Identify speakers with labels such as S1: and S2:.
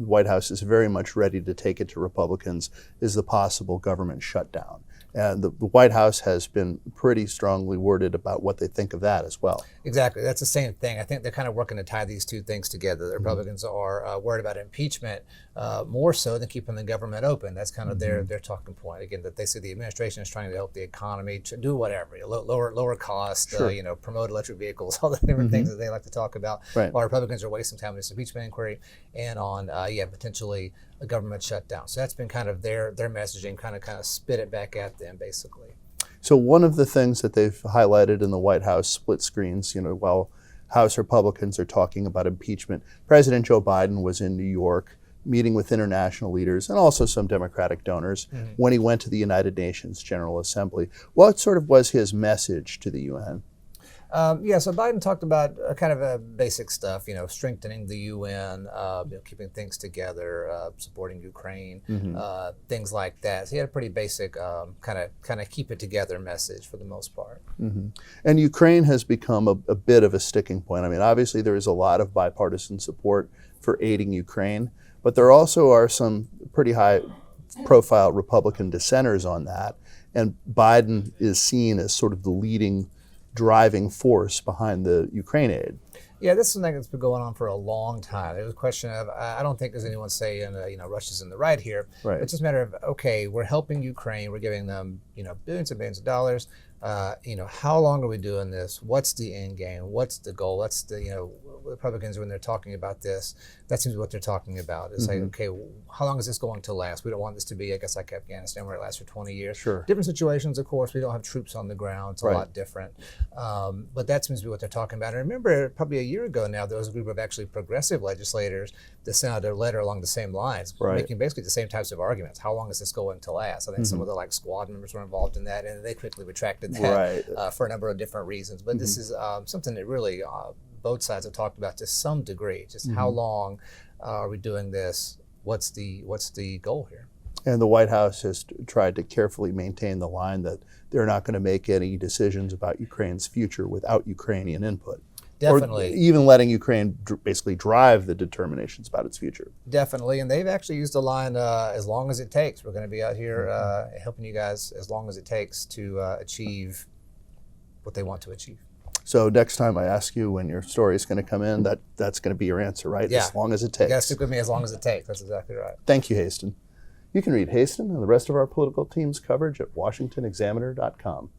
S1: White House is very much ready to take it to Republicans is the possible government shutdown. And the White House has been pretty strongly worded about what they think of that as well.
S2: Exactly. That's the same thing. I think they're kind of working to tie these two things together. The Republicans are worried about impeachment more so than keeping the government open. That's kind of their talking point. Again, that they see the administration is trying to help the economy to do whatever, lower cost,
S1: Sure.
S2: Promote electric vehicles, all the different things that they like to talk about.
S1: Right.
S2: While Republicans are wasting time on this impeachment inquiry and on, potentially a government shutdown. So that's been kind of their messaging, kind of spit it back at them, basically.
S1: So one of the things that they've highlighted in the White House split screens, while House Republicans are talking about impeachment, President Joe Biden was in New York meeting with international leaders and also some Democratic donors when he went to the United Nations General Assembly. What sort of was his message to the UN?
S2: So Biden talked about kind of basic stuff, strengthening the UN, keeping things together, supporting Ukraine, things like that. So he had a pretty basic kind of keep it together message for the most part.
S1: And Ukraine has become a bit of a sticking point. I mean, obviously there is a lot of bipartisan support for aiding Ukraine, but there also are some pretty high profile Republican dissenters on that. And Biden is seen as sort of the leading driving force behind the Ukraine aid.
S2: Yeah, this is something that's been going on for a long time. It was a question of, I don't think there's anyone saying, Russia's in the right here.
S1: Right.
S2: It's just a matter of, okay, we're helping Ukraine, we're giving them, billions and billions of dollars. How long are we doing this? What's the end game? What's the goal? That's the, Republicans, when they're talking about this, that seems what they're talking about. It's like, okay, how long is this going to last? We don't want this to be, I guess, like Afghanistan, where it lasts for 20 years.
S1: Sure.
S2: Different situations, of course. We don't have troops on the ground. It's a lot different. But that seems to be what they're talking about. And I remember probably a year ago now, there was a group of actually progressive legislators that sent out a letter along the same lines, making basically the same types of arguments. How long is this going to last? I think some of the squad members were involved in that, and they quickly retracted that for a number of different reasons. But this is something that really both sides have talked about to some degree. Just how long are we doing this? What's the goal here?
S1: And the White House has tried to carefully maintain the line that they're not going to make any decisions about Ukraine's future without Ukrainian input.
S2: Definitely.
S1: Or even letting Ukraine basically drive the determinations about its future.
S2: Definitely. And they've actually used the line, as long as it takes. We're going to be out here helping you guys as long as it takes to achieve what they want to achieve.
S1: So next time I ask you when your story is going to come in, that's going to be your answer, right?
S2: Yeah.
S1: As long as it takes.
S2: You got to stick with me as long as it takes. That's exactly right.
S1: Thank you, Haisten. You can read Haisten and the rest of our political team's coverage at washingtonexaminer.com.